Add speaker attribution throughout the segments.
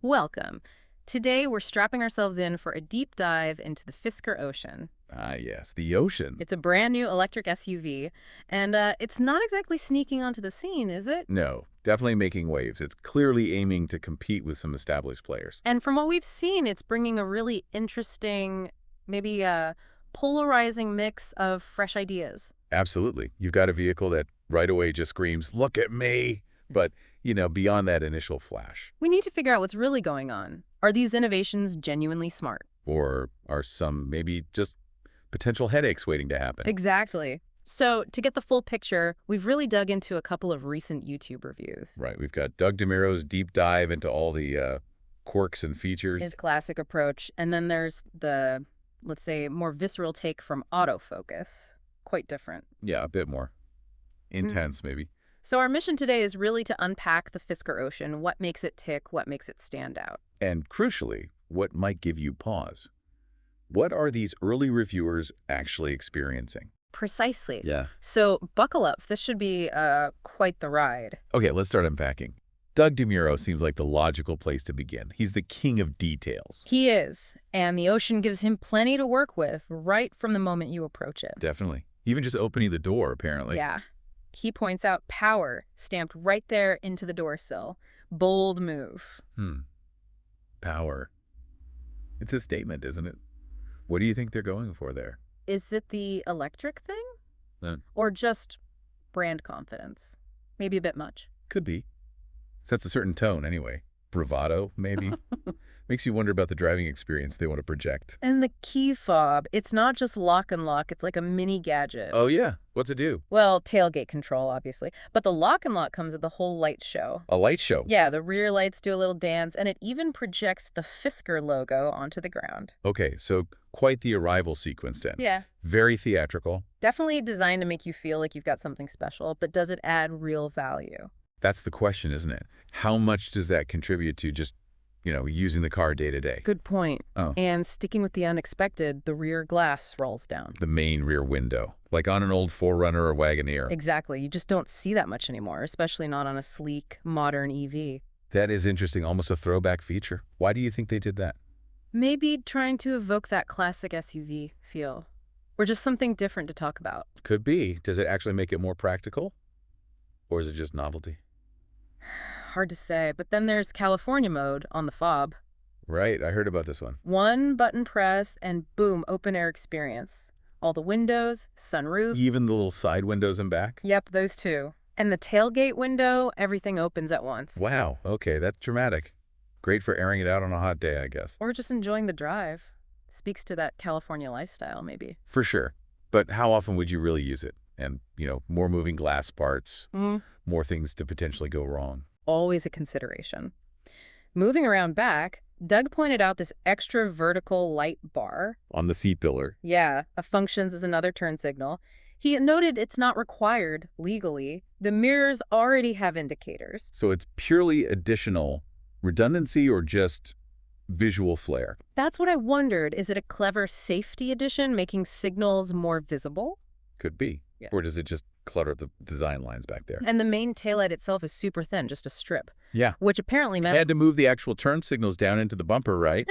Speaker 1: Welcome. Today, we're strapping ourselves in for a deep dive into the Fisker Ocean.
Speaker 2: Ah, yes, the ocean.
Speaker 1: It's a brand new electric SUV, and it's not exactly sneaking onto the scene, is it?
Speaker 2: No, definitely making waves. It's clearly aiming to compete with some established players.
Speaker 1: And from what we've seen, it's bringing a really interesting, maybe a polarizing mix of fresh ideas.
Speaker 2: Absolutely. You've got a vehicle that right away just screams, "Look at me!" But, beyond that initial flash.
Speaker 1: We need to figure out what's really going on. Are these innovations genuinely smart?
Speaker 2: Or are some maybe just potential headaches waiting to happen?
Speaker 1: Exactly. So, to get the full picture, we've really dug into a couple of recent YouTube reviews.
Speaker 2: Right. We've got Doug Demuro's deep dive into all the quirks and features.
Speaker 1: His classic approach. And then there's the, let's say, more visceral take from autofocus. Quite different.
Speaker 2: Yeah, a bit more intense, maybe.
Speaker 1: So our mission today is really to unpack the Fisker Ocean, what makes it tick, what makes it stand out.
Speaker 2: And crucially, what might give you pause? What are these early reviewers actually experiencing?
Speaker 1: Precisely.
Speaker 2: Yeah.
Speaker 1: So buckle up. This should be quite the ride.
Speaker 2: Okay, let's start unpacking. Doug Demuro seems like the logical place to begin. He's the king of details.
Speaker 1: He is. And the ocean gives him plenty to work with right from the moment you approach it.
Speaker 2: Definitely. Even just opening the door, apparently.
Speaker 1: Yeah. He points out power stamped right there into the door sill. Bold move.
Speaker 2: Power. It's a statement, isn't it? What do you think they're going for there?
Speaker 1: Is it the electric thing? Or just brand confidence? Maybe a bit much.
Speaker 2: Could be. Sets a certain tone, anyway. Bravado, maybe. Makes you wonder about the driving experience they want to project.
Speaker 1: And the key fob, it's not just lock and lock, it's like a mini gadget.
Speaker 2: Oh, yeah. What's it do?
Speaker 1: Well, tailgate control, obviously. But the lock and lock comes with the whole light show.
Speaker 2: A light show?
Speaker 1: Yeah, the rear lights do a little dance, and it even projects the Fisker logo onto the ground.
Speaker 2: Okay, so quite the arrival sequence then.
Speaker 1: Yeah.
Speaker 2: Very theatrical.
Speaker 1: Definitely designed to make you feel like you've got something special, but does it add real value?
Speaker 2: That's the question, isn't it? How much does that contribute to just, using the car day to day?
Speaker 1: Good point.
Speaker 2: Oh.
Speaker 1: And sticking with the unexpected, the rear glass rolls down.
Speaker 2: The main rear window, like on an old 4Runner or Wagoneer.
Speaker 1: Exactly. You just don't see that much anymore, especially not on a sleek, modern EV.
Speaker 2: That is interesting, almost a throwback feature. Why do you think they did that?
Speaker 1: Maybe trying to evoke that classic SUV feel. Or just something different to talk about.
Speaker 2: Could be. Does it actually make it more practical? Or is it just novelty?
Speaker 1: Hard to say, but then there's California mode on the fob.
Speaker 2: Right, I heard about this one.
Speaker 1: One button press and boom, open air experience. All the windows, sunroof.
Speaker 2: Even the little side windows and back?
Speaker 1: Yep, those two. And the tailgate window, everything opens at once.
Speaker 2: Wow, okay, that's dramatic. Great for airing it out on a hot day, I guess.
Speaker 1: Or just enjoying the drive. Speaks to that California lifestyle, maybe.
Speaker 2: For sure. But how often would you really use it? And, more moving glass parts, more things to potentially go wrong.
Speaker 1: Always a consideration. Moving around back, Doug pointed out this extra vertical light bar.
Speaker 2: On the seat pillar.
Speaker 1: Yeah, functions as another turn signal. He noted it's not required legally. The mirrors already have indicators.
Speaker 2: So it's purely additional redundancy or just visual flair?
Speaker 1: That's what I wondered. Is it a clever safety addition, making signals more visible?
Speaker 2: Could be.
Speaker 1: Yeah.
Speaker 2: Or does it just clutter the design lines back there?
Speaker 1: And the main taillight itself is super thin, just a strip.
Speaker 2: Yeah.
Speaker 1: Which apparently meant...
Speaker 2: Had to move the actual turn signals down into the bumper, right?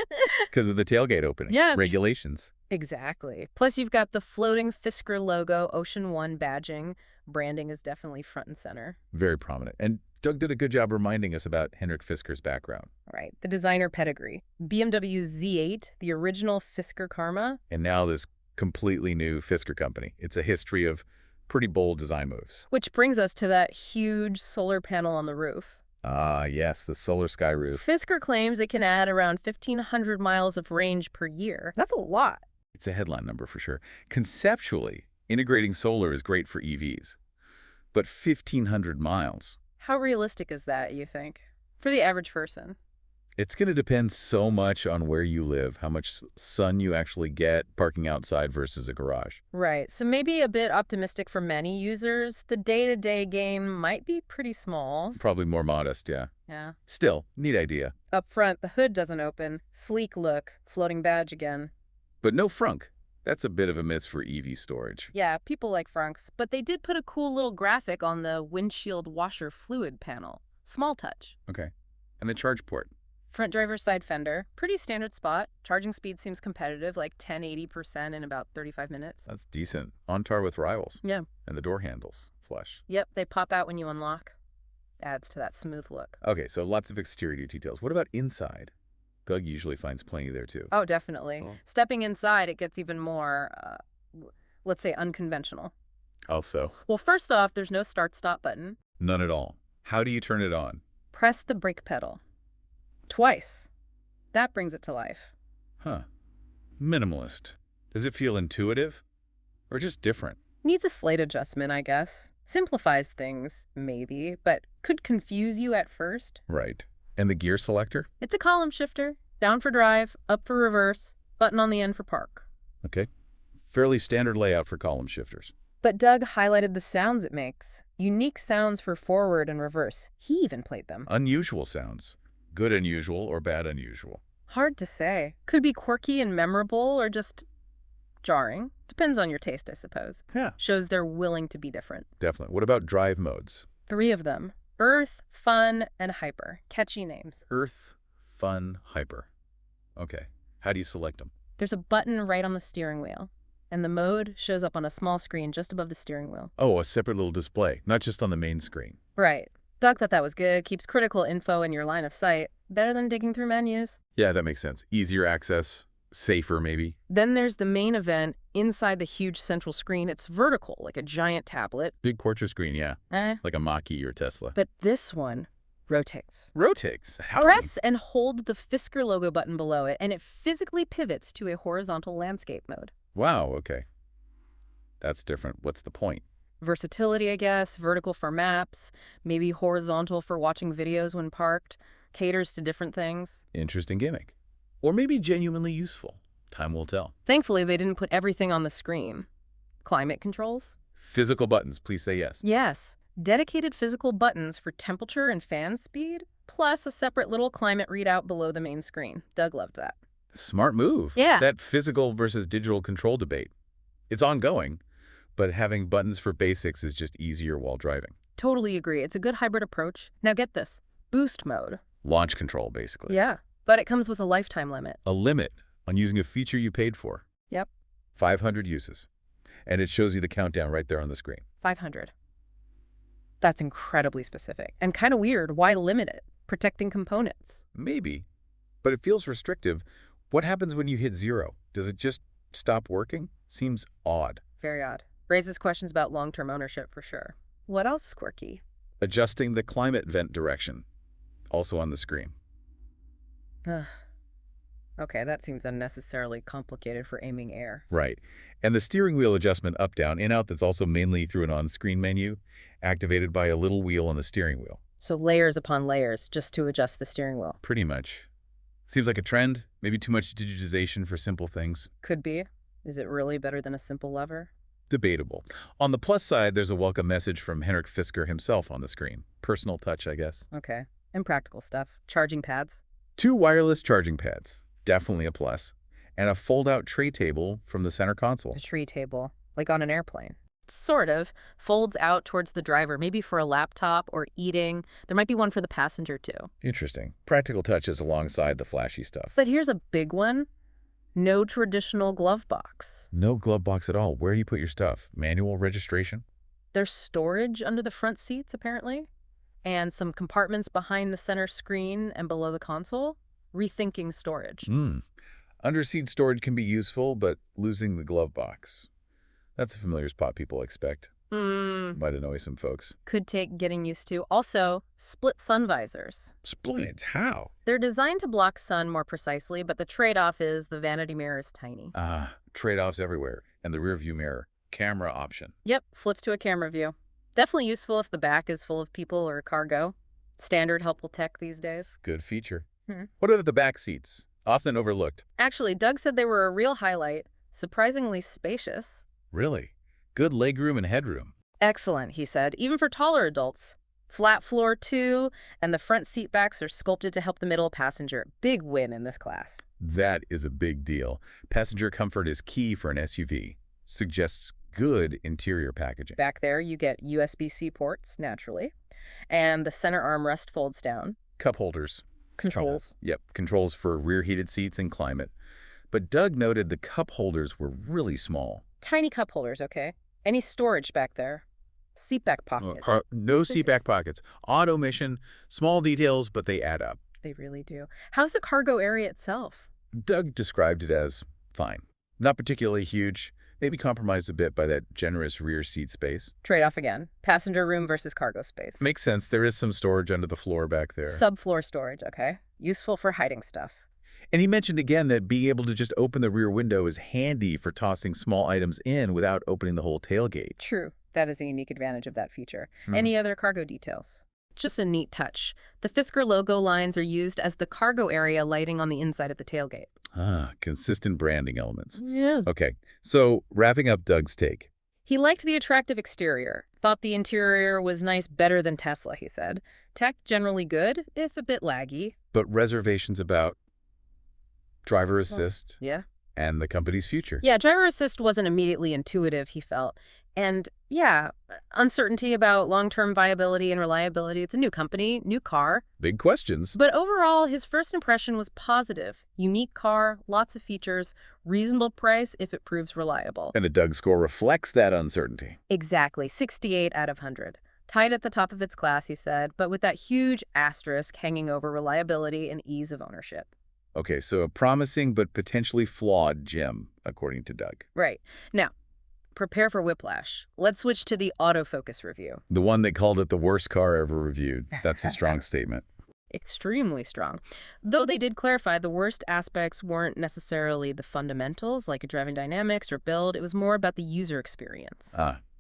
Speaker 2: Because of the tailgate opening.
Speaker 1: Yeah.
Speaker 2: Regulations.
Speaker 1: Exactly. Plus, you've got the floating Fisker logo, Ocean 1 badging. Branding is definitely front and center.
Speaker 2: Very prominent. And Doug did a good job reminding us about Henrik Fisker's background.
Speaker 1: Right. The designer pedigree. BMW Z8, the original Fisker Karma.
Speaker 2: And now this completely new Fisker company. It's a history of pretty bold design moves.
Speaker 1: Which brings us to that huge solar panel on the roof.
Speaker 2: Ah, yes, the solar sky roof.
Speaker 1: Fisker claims it can add around 1,500 miles of range per year. That's a lot.
Speaker 2: It's a headline number for sure. Conceptually, integrating solar is great for EVs. But 1,500 miles.
Speaker 1: How realistic is that, you think? For the average person?
Speaker 2: It's going to depend so much on where you live, how much sun you actually get parking outside versus a garage.
Speaker 1: Right. So maybe a bit optimistic for many users. The day-to-day gain might be pretty small.
Speaker 2: Probably more modest, yeah.
Speaker 1: Yeah.
Speaker 2: Still, neat idea.
Speaker 1: Up front, the hood doesn't open. Sleek look. Floating badge again.
Speaker 2: But no frunk. That's a bit of a miss for EV storage.
Speaker 1: Yeah, people like frunks. But they did put a cool little graphic on the windshield washer fluid panel. Small touch.
Speaker 2: Okay. And the charge port.
Speaker 1: Front driver's side fender, pretty standard spot. Charging speed seems competitive, like 10–80% in about 35 minutes.
Speaker 2: That's decent. On par with rivals.
Speaker 1: Yeah.
Speaker 2: And the door handles, flush.
Speaker 1: Yep, they pop out when you unlock. Adds to that smooth look.
Speaker 2: Okay, so lots of exterior details. What about inside? Doug usually finds plenty there, too.
Speaker 1: Oh, definitely.
Speaker 2: Oh.
Speaker 1: Stepping inside, it gets even more, let's say, unconventional.
Speaker 2: Also,
Speaker 1: Well, first off, there's no start-stop button.
Speaker 2: none at all. How do you turn it on?
Speaker 1: Press the brake pedal. Twice. That brings it to life.
Speaker 2: Huh. Minimalist. Does it feel intuitive? Or just different?
Speaker 1: Needs a slight adjustment, I guess. Simplifies things, maybe, but could confuse you at first.
Speaker 2: Right. And the gear selector?
Speaker 1: It's a column shifter. Down for drive, up for reverse, button on the end for park.
Speaker 2: Okay. Fairly standard layout for column shifters.
Speaker 1: But Doug highlighted the sounds it makes. Unique sounds for forward and reverse. He even played them.
Speaker 2: Unusual sounds. Good unusual or bad unusual?
Speaker 1: Hard to say. Could be quirky and memorable or just jarring. Depends on your taste, I suppose.
Speaker 2: Yeah.
Speaker 1: Shows they're willing to be different.
Speaker 2: Definitely. What about drive modes?
Speaker 1: 3 of them. Earth, Fun, and Hyper. Catchy names.
Speaker 2: Earth, Fun, Hyper. Okay. How do you select them?
Speaker 1: There's a button right on the steering wheel, and the mode shows up on a small screen just above the steering wheel.
Speaker 2: Oh, a separate little display, not just on the main screen.
Speaker 1: Right. Doug thought that was good. Keeps critical info in your line of sight. Better than digging through menus.
Speaker 2: Yeah, that makes sense. Easier access, safer maybe.
Speaker 1: Then there's the main event inside the huge central screen. It's vertical, like a giant tablet.
Speaker 2: Big portrait screen, yeah. Like a Mach-E or Tesla.
Speaker 1: But this one rotates.
Speaker 2: Rotates. How?
Speaker 1: Press and hold the Fisker logo button below it, and it physically pivots to a horizontal landscape mode.
Speaker 2: Wow, okay. That's different. What's the point?
Speaker 1: Versatility, I guess. Vertical for maps. Maybe horizontal for watching videos when parked. Caters to different things.
Speaker 2: Interesting gimmick. Or maybe genuinely useful. Time will tell.
Speaker 1: Thankfully, they didn't put everything on the screen. Climate controls?
Speaker 2: Physical buttons, please say yes.
Speaker 1: Yes. Dedicated physical buttons for temperature and fan speed, plus a separate little climate readout below the main screen. Doug loved that.
Speaker 2: Smart move.
Speaker 1: Yeah.
Speaker 2: That physical versus digital control debate. It's ongoing, but having buttons for basics is just easier while driving.
Speaker 1: Totally agree. It's a good hybrid approach. Now get this. Boost mode.
Speaker 2: Launch control, basically.
Speaker 1: Yeah. But it comes with a lifetime limit.
Speaker 2: A limit on using a feature you paid for.
Speaker 1: Yep.
Speaker 2: 500 uses. And it shows you the countdown right there on the screen.
Speaker 1: 500. That's incredibly specific. And kind of weird. Why limit it? Protecting components.
Speaker 2: Maybe. But it feels restrictive. What happens when you hit 0? Does it just stop working? Seems odd.
Speaker 1: Very odd. Raises questions about long-term ownership for sure. What else is quirky?
Speaker 2: Adjusting the climate vent direction. Also on the screen.
Speaker 1: Okay, that seems unnecessarily complicated for aiming air.
Speaker 2: Right. And the steering wheel adjustment up-down, in-out that's also mainly through an on-screen menu, activated by a little wheel on the steering wheel.
Speaker 1: So layers upon layers just to adjust the steering wheel.
Speaker 2: Pretty much. Seems like a trend. Maybe too much digitization for simple things.
Speaker 1: Could be. Is it really better than a simple lever?
Speaker 2: Debatable. On the plus side, there's a welcome message from Henrik Fisker himself on the screen. Personal touch, I guess.
Speaker 1: Okay. And practical stuff. Charging pads.
Speaker 2: 2 wireless charging pads. Definitely a plus. And a fold-out tray table from the center console.
Speaker 1: A tree table. Like on an airplane. Sort of. Folds out towards the driver, maybe for a laptop or eating. There might be one for the passenger, too.
Speaker 2: Interesting. Practical touches alongside the flashy stuff.
Speaker 1: But here's a big one. No traditional glove box.
Speaker 2: No glove box at all. Where do you put your stuff? Manual registration?
Speaker 1: There's storage under the front seats, apparently. And some compartments behind the center screen and below the console. Rethinking storage.
Speaker 2: Underseat storage can be useful, but losing the glove box. That's a familiar spot people expect. Might annoy some folks.
Speaker 1: Could take getting used to. Also, split sun visors.
Speaker 2: Split? How?
Speaker 1: They're designed to block sun more precisely, but the trade-off is the vanity mirror is tiny.
Speaker 2: Trade-offs everywhere. And the rear view mirror. Camera option.
Speaker 1: Yep, flips to a camera view. Definitely useful if the back is full of people or cargo. Standard helpful tech these days.
Speaker 2: Good feature. What about the back seats? Often overlooked.
Speaker 1: Actually, Doug said they were a real highlight. Surprisingly spacious.
Speaker 2: Really? Good legroom and headroom.
Speaker 1: Excellent, he said, even for taller adults. Flat floor, too, and the front seat backs are sculpted to help the middle passenger. Big win in this class.
Speaker 2: That is a big deal. Passenger comfort is key for an SUV. Suggests good interior packaging.
Speaker 1: Back there, you get USB-C ports, naturally, and the center armrest folds down.
Speaker 2: Cup holders.
Speaker 1: Controls.
Speaker 2: Yep, controls for rear heated seats and climate. But Doug noted the cup holders were really small.
Speaker 1: Tiny cup holders, okay? Any storage back there? Seat back pocket.
Speaker 2: No seat back pockets. Odd omission, small details, but they add up.
Speaker 1: They really do. How's the cargo area itself?
Speaker 2: Doug described it as fine. Not particularly huge, maybe compromised a bit by that generous rear seat space.
Speaker 1: Trade-off again. Passenger room versus cargo space.
Speaker 2: Makes sense. There is some storage under the floor back there.
Speaker 1: Subfloor storage, okay? Useful for hiding stuff.
Speaker 2: And he mentioned again that being able to just open the rear window is handy for tossing small items in without opening the whole tailgate.
Speaker 1: True. That is a unique advantage of that feature. Any other cargo details? Just a neat touch. The Fisker logo lines are used as the cargo area lighting on the inside of the tailgate.
Speaker 2: Consistent branding elements.
Speaker 1: Yeah.
Speaker 2: Okay, so wrapping up Doug's take.
Speaker 1: He liked the attractive exterior. Thought the interior was nice, better than Tesla, he said. Tech generally good, if a bit laggy.
Speaker 2: But reservations about driver assist and the company's future.
Speaker 1: Yeah, driver assist wasn't immediately intuitive, he felt. And yeah, uncertainty about long-term viability and reliability. It's a new company, new car.
Speaker 2: Big questions.
Speaker 1: But overall, his first impression was positive. Unique car, lots of features, reasonable price if it proves reliable.
Speaker 2: And a Doug score reflects that uncertainty.
Speaker 1: Exactly, 68 out of 100. Tied at the top of its class, he said, but with that huge asterisk hanging over reliability and ease of ownership.
Speaker 2: Okay, so a promising but potentially flawed gem, according to Doug.
Speaker 1: Right. Now, prepare for whiplash. Let's switch to the autofocus review.
Speaker 2: The one that called it the worst car ever reviewed. That's a strong statement.
Speaker 1: Extremely strong. Though they did clarify the worst aspects weren't necessarily the fundamentals, like driving dynamics or build. It was more about the user experience.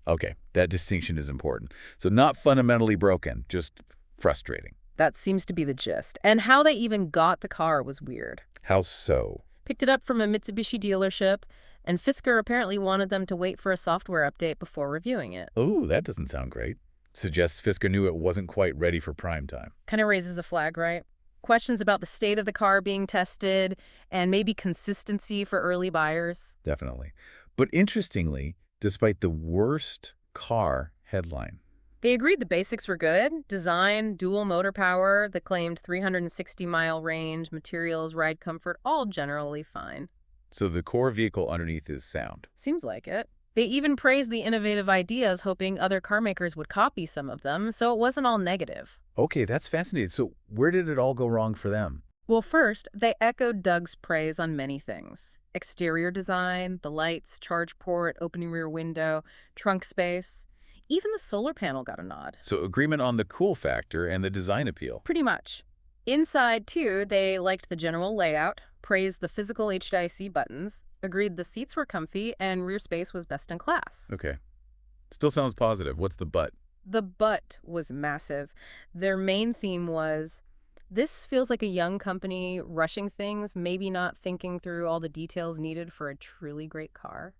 Speaker 2: Okay. That distinction is important. So not fundamentally broken, just frustrating.
Speaker 1: That seems to be the gist. And how they even got the car was weird.
Speaker 2: How so?
Speaker 1: Picked it up from a Mitsubishi dealership, and Fisker apparently wanted them to wait for a software update before reviewing it.
Speaker 2: Oh, that doesn't sound great. Suggests Fisker knew it wasn't quite ready for prime time.
Speaker 1: Kind of raises a flag, right? Questions about the state of the car being tested and maybe consistency for early buyers.
Speaker 2: Definitely. But interestingly, despite the worst car headline,
Speaker 1: they agreed the basics were good. Design, dual motor power, the claimed 360-mile range, materials, ride comfort, all generally fine.
Speaker 2: So the core vehicle underneath is sound.
Speaker 1: Seems like it. They even praised the innovative ideas, hoping other car makers would copy some of them, so it wasn't all negative.
Speaker 2: Okay, that's fascinating. So where did it all go wrong for them?
Speaker 1: Well, first, they echoed Doug's praise on many things. Exterior design, the lights, charge port, opening rear window, trunk space. Even the solar panel got a nod.
Speaker 2: So agreement on the cool factor and the design appeal.
Speaker 1: Pretty much. Inside, too, they liked the general layout, praised the physical HIC buttons, agreed the seats were comfy, and rear space was best in class.
Speaker 2: Okay. Still sounds positive. What's the but?
Speaker 1: The but was massive. Their main theme was, this feels like a young company rushing things, maybe not thinking through all the details needed for a truly great car.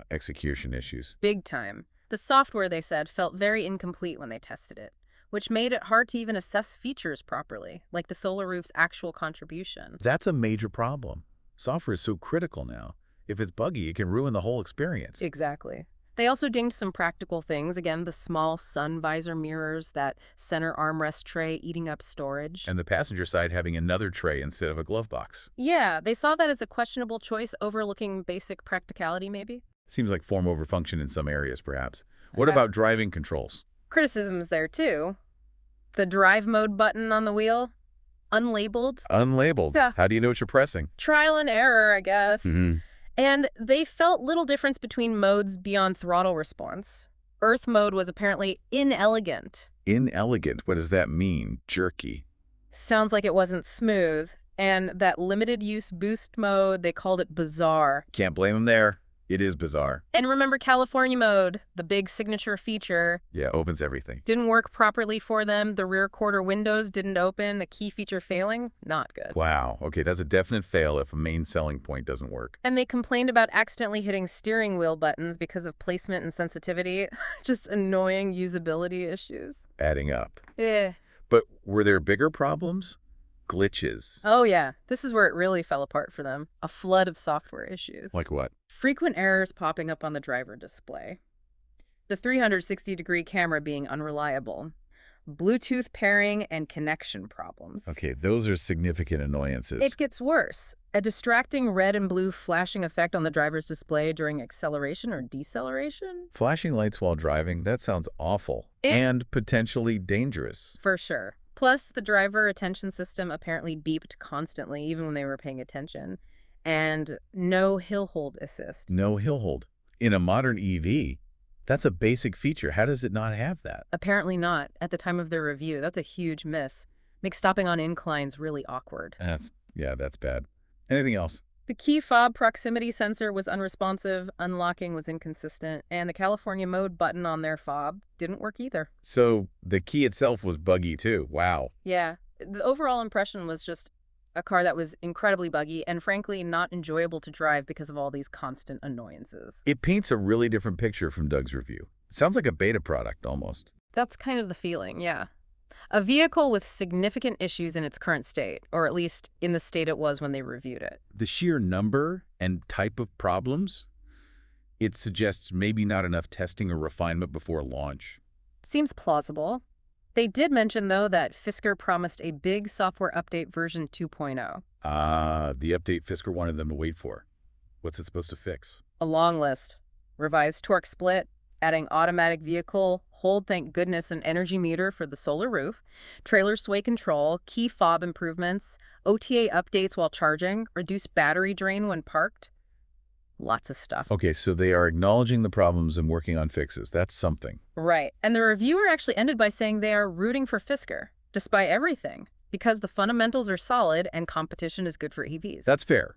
Speaker 2: Execution issues.
Speaker 1: Big time. The software, they said, felt very incomplete when they tested it, which made it hard to even assess features properly, like the solar roof's actual contribution.
Speaker 2: That's a major problem. Software is so critical now. If it's buggy, it can ruin the whole experience.
Speaker 1: Exactly. They also dinged some practical things. Again, the small sun visor mirrors, that center armrest tray eating up storage.
Speaker 2: And the passenger side having another tray instead of a glove box.
Speaker 1: Yeah, they saw that as a questionable choice, overlooking basic practicality, maybe.
Speaker 2: Seems like form over function in some areas, perhaps. What about driving controls?
Speaker 1: Criticisms there, too. The drive mode button on the wheel, unlabeled.
Speaker 2: Unlabeled?
Speaker 1: Yeah.
Speaker 2: How do you know what you're pressing?
Speaker 1: Trial and error, I guess.
Speaker 2: Mm-hmm.
Speaker 1: And they felt little difference between modes beyond throttle response. Earth mode was apparently inelegant.
Speaker 2: Inelegant? What does that mean? Jerky?
Speaker 1: Sounds like it wasn't smooth. And that limited use boost mode, they called it bizarre.
Speaker 2: Can't blame them there. It is bizarre.
Speaker 1: And remember California mode, the big signature feature.
Speaker 2: Yeah, opens everything.
Speaker 1: Didn't work properly for them. The rear quarter windows didn't open. A key feature failing. Not good.
Speaker 2: Wow. Okay, that's a definite fail if a main selling point doesn't work.
Speaker 1: And they complained about accidentally hitting steering wheel buttons because of placement and sensitivity. Just annoying usability issues.
Speaker 2: Adding up.
Speaker 1: Yeah.
Speaker 2: But were there bigger problems? Glitches.
Speaker 1: Oh, yeah. This is where it really fell apart for them. A flood of software issues.
Speaker 2: Like what?
Speaker 1: Frequent errors popping up on the driver display. The 360-degree camera being unreliable. Bluetooth pairing and connection problems.
Speaker 2: Okay, those are significant annoyances.
Speaker 1: It gets worse. A distracting red and blue flashing effect on the driver's display during acceleration or deceleration?
Speaker 2: Flashing lights while driving, that sounds awful
Speaker 1: It-
Speaker 2: and potentially dangerous.
Speaker 1: For sure. Plus, the driver attention system apparently beeped constantly, even when they were paying attention. And no hill hold assist.
Speaker 2: No hill hold. In a modern EV, that's a basic feature. How does it not have that?
Speaker 1: Apparently not, at the time of their review. That's a huge miss. Makes stopping on inclines really awkward.
Speaker 2: That's bad. Anything else?
Speaker 1: The key fob proximity sensor was unresponsive, unlocking was inconsistent, and the California mode button on their fob didn't work either.
Speaker 2: So the key itself was buggy too. Wow.
Speaker 1: Yeah, the overall impression was just a car that was incredibly buggy and frankly not enjoyable to drive because of all these constant annoyances.
Speaker 2: It paints a really different picture from Doug's review. It sounds like a beta product almost.
Speaker 1: That's kind of the feeling, yeah. A vehicle with significant issues in its current state, or at least in the state it was when they reviewed it.
Speaker 2: The sheer number and type of problems, it suggests maybe not enough testing or refinement before launch.
Speaker 1: Seems plausible. They did mention, though, that Fisker promised a big software update version 2.0.
Speaker 2: The update Fisker wanted them to wait for. What's it supposed to fix?
Speaker 1: A long list. Revised torque split, adding automatic vehicle, hold thank goodness an energy meter for the solar roof, trailer sway control, key fob improvements, OTA updates while charging, reduced battery drain when parked. Lots of stuff.
Speaker 2: Okay, so they are acknowledging the problems and working on fixes. That's something.
Speaker 1: Right. And the reviewer actually ended by saying they are rooting for Fisker, despite everything, because the fundamentals are solid and competition is good for EVs.
Speaker 2: That's fair.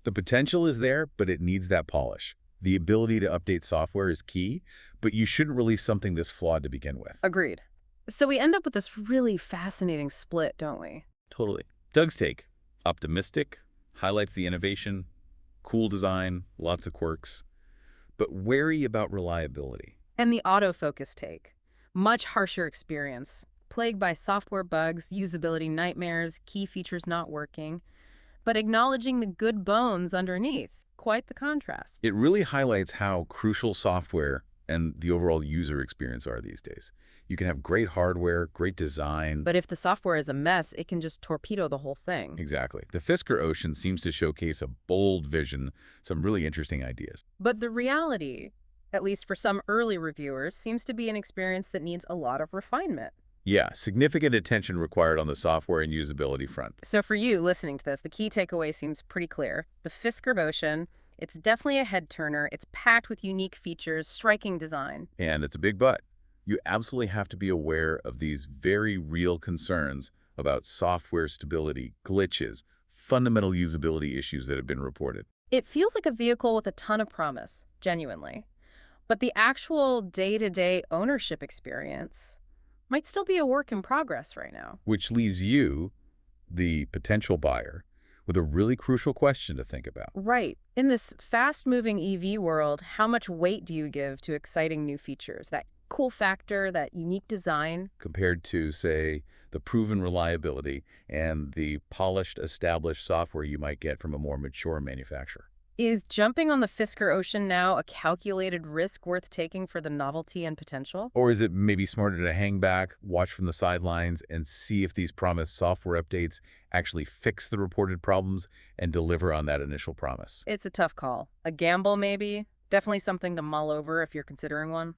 Speaker 2: The potential is there, but it needs that polish. The ability to update software is key, but you shouldn't release something this flawed to begin with.
Speaker 1: Agreed. So we end up with this really fascinating split, don't we?
Speaker 2: Totally. Doug's take. Optimistic, highlights the innovation, cool design, lots of quirks, but wary about reliability.
Speaker 1: And the autofocus take. Much harsher experience, plagued by software bugs, usability nightmares, key features not working, but acknowledging the good bones underneath. Quite the contrast.
Speaker 2: It really highlights how crucial software and the overall user experience are these days. You can have great hardware, great design.
Speaker 1: But if the software is a mess, it can just torpedo the whole thing.
Speaker 2: Exactly. The Fisker Ocean seems to showcase a bold vision, some really interesting ideas.
Speaker 1: But the reality, at least for some early reviewers, seems to be an experience that needs a lot of refinement.
Speaker 2: Yeah, significant attention required on the software and usability front.
Speaker 1: So for you listening to this, the key takeaway seems pretty clear. The Fisker Ocean, it's definitely a head-turner. It's packed with unique features, striking design.
Speaker 2: And it's a big but. You absolutely have to be aware of these very real concerns about software stability, glitches, fundamental usability issues that have been reported.
Speaker 1: It feels like a vehicle with a ton of promise, genuinely. But the actual day-to-day ownership experience might still be a work in progress right now.
Speaker 2: Which leaves you, the potential buyer, with a really crucial question to think about.
Speaker 1: Right. In this fast-moving EV world, how much weight do you give to exciting new features? That cool factor, that unique design?
Speaker 2: Compared to, say, the proven reliability and the polished, established software you might get from a more mature manufacturer.
Speaker 1: Is jumping on the Fisker Ocean now a calculated risk worth taking for the novelty and potential?
Speaker 2: Or is it maybe smarter to hang back, watch from the sidelines, and see if these promised software updates actually fix the reported problems and deliver on that initial promise?
Speaker 1: It's a tough call. A gamble, maybe? Definitely something to mull over if you're considering one.